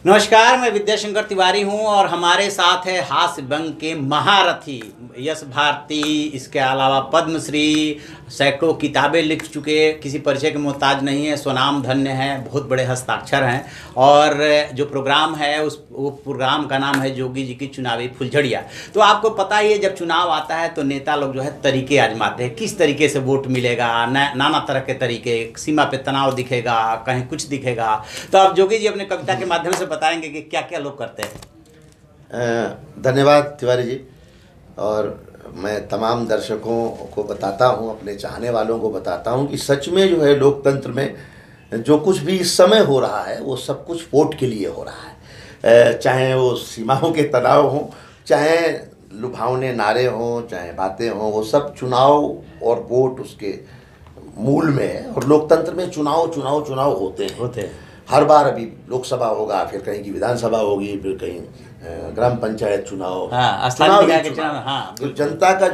नमस्कार, मैं विद्याशंकर तिवारी हूं और हमारे साथ है हास्य व्यंग के महारथी यश भारती। इसके अलावा पद्मश्री, सैकड़ों किताबें लिख चुके, किसी परिचय के मोहताज नहीं है, स्वनाम धन्य हैं, बहुत बड़े हस्ताक्षर हैं। और जो प्रोग्राम है वो प्रोग्राम का नाम है जोगी जी की चुनावी फुलझड़िया। तो आपको पता ही है, जब चुनाव आता है तो नेता लोग जो है तरीके आजमाते हैं, किस तरीके से वोट मिलेगा, नाना तरह के तरीके, सीमा पे तनाव दिखेगा, कहीं कुछ दिखेगा। तो अब जोगी जी अपने कविता के माध्यम से बताएंगे कि क्या क्या लोग करते हैं। धन्यवाद तिवारी जी। और मैं तमाम दर्शकों को बताता हूं, अपने चाहने वालों को बताता हूं कि सच में जो है लोकतंत्र में जो कुछ भी इस समय हो रहा है वो सब कुछ वोट के लिए हो रहा है। चाहे वो सीमाओं के तनाव हों, चाहे लुभावने नारे हों, चाहे बातें हों, वो सब चुनाव और वोट उसके मूल में है। और लोकतंत्र में चुनाव होते हैं। हर बार अभी लोकसभा होगा, फिर कहीं की विधानसभा होगी, फिर कहीं ग्राम पंचायत चुनाव, हाँ, तो जनता का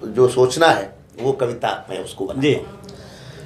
जो सोचना है वो कविता मैं उसको बनाता हूँ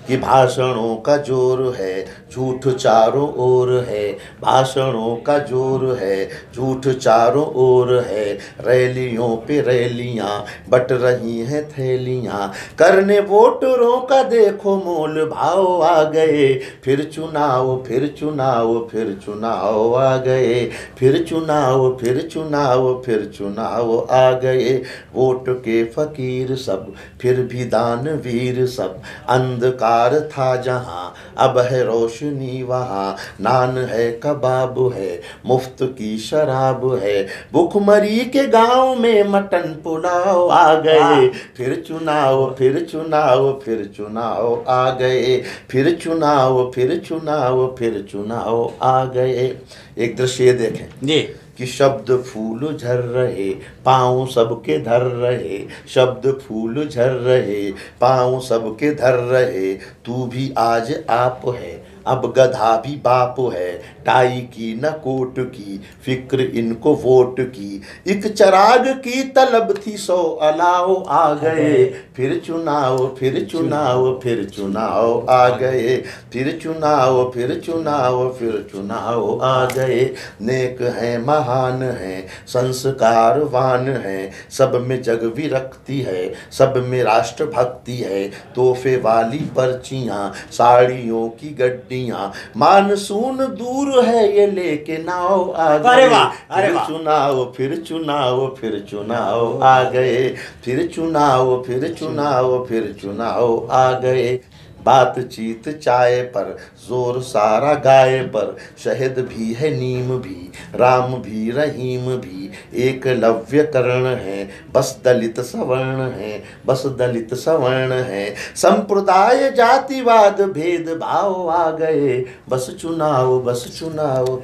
कि भाषणों का जोर है, झूठ चारों ओर है। भाषणों का जोर है, झूठ चारों ओर है। रैलियों पे रैलियां बट रही हैं थैलियां। करने वोटरों का देखो मोल भाव आ गए। फिर चुनाव फिर चुनाव फिर चुनाव आ गए। फिर चुनाव फिर चुनाव फिर चुनाव आ गए। वोट के फकीर सब, फिर भी दानवीर सब। अंधकार था जहां, अब है रोशनी वहां। नान है, कबाब है, मुफ्त की शराब है। भुखमरी के गांव में मटन पुलाव आ गए। फिर चुनाव फिर चुनाव फिर चुनाव आ गए। फिर चुनाव फिर चुनाव फिर चुनाव आ गए। एक दृश्य देखें जी कि शब्द फूल झर रहे, पाँव सबके धर रहे। शब्द फूल झर रहे, पाँव सबके धर रहे। तू भी आज आप है, अब गधा भी बाप है। टाई की न कोट की, फिक्र इनको वोट की। एक चराग की तलब थी, 100 अलाव आ गए। फिर चुनाव फिर चुनाव फिर चुनाव आ गए। फिर चुनाव फिर चुनाव फिर चुनाव आ गए। नेक है, महान है, संस्कारवान है। सब में जग विरक्ति है, सब में राष्ट्र भक्ति है। तोहफे वाली पर्चियां, साड़ियों की गड्डियां। मानसून दूर है, ये लेके नाव आ गए। फिर चुनाव फिर चुनाव फिर चुनाव आ गए। फिर चुनाव फिर चुनाव फिर चुनाव आ गए। बातचीत चाय पर, जोर सारा गाय पर। शहद भी है, नीम भी, राम भी, रहीम भी। एकलव्य कर्ण है, बस दलित सवर्ण है, बस दलित सवर्ण है। संप्रदाय जातिवाद भेदभाव आ गए। बस चुनाव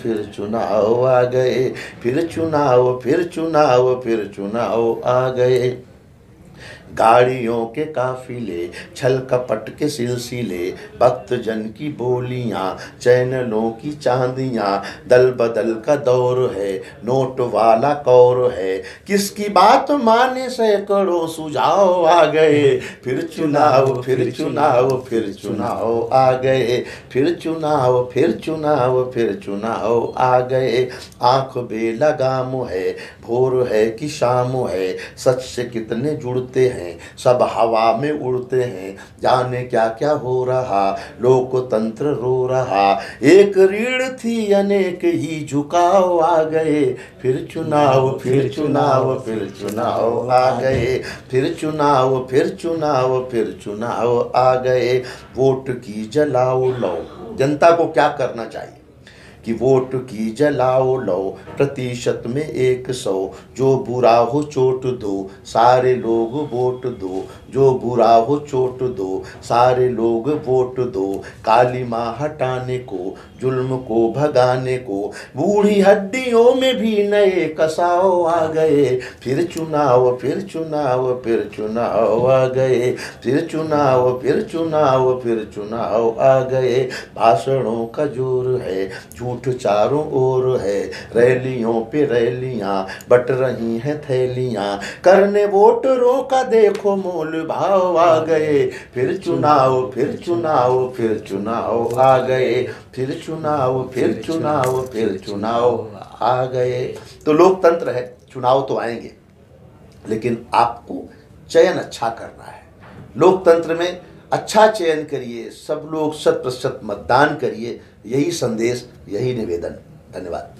फिर चुनाव आ गए। फिर चुनाव फिर चुनाव फिर चुनाव आ गए। गाड़ियों के काफिले, छल कपट के सिलसिले। भक्त जन की बोलियां, चैनलों की चांदियां। दल बदल का दौर है, नोट वाला कौर है। किसकी बात माने, सैकड़ों सुझाव आ गए। फिर चुनाव फिर चुनाव फिर चुनाव आ गए। फिर चुनाव फिर चुनाव फिर चुनाव आ गए। आंख बेलगाम है, भोर है कि शाम है। सच से कितने जुड़ते हैं, सब हवा में उड़ते हैं। जाने क्या क्या हो रहा, लोकतंत्र रो रहा। एक रीढ़ थी, अनेक ही झुकाव आ गए। फिर चुनाव फिर चुनाव फिर चुनाव आ गए। फिर चुनाव फिर चुनाव फिर चुनाव आ गए। वोट की जलाओ लो, जनता को क्या करना चाहिए कि वोट की जलाओ लो। प्रतिशत में 100, जो बुरा हो चोट दो, सारे लोग वोट दो। जो बुरा हो चोट दो, सारे लोग वोट दो। काली माँ हटाने को, जुल्म को भगाने को। बूढ़ी हड्डियों में भी नए कसाव आ गए। फिर चुनाव फिर चुनाव फिर चुनाव आ गए। फिर चुनाव फिर चुनाव फिर चुनाव आ गए। भाषणों का जोर है, झूठ झूठ चारों ओर है, रैलियों पे रैलियां बट रही हैं थैलियां, करने वोटरों का देखो मोल भाव आ गए, फिर चुनाव फिर चुनाव फिर चुनाव आ गए, फिर चुनाव फिर चुनाव फिर चुनाव आ गए। तो लोकतंत्र है, चुनाव तो आएंगे, लेकिन आपको चयन अच्छा करना है। लोकतंत्र में अच्छा चयन करिए, सब लोग 100% मतदान करिए, यही संदेश, यही निवेदन। धन्यवाद।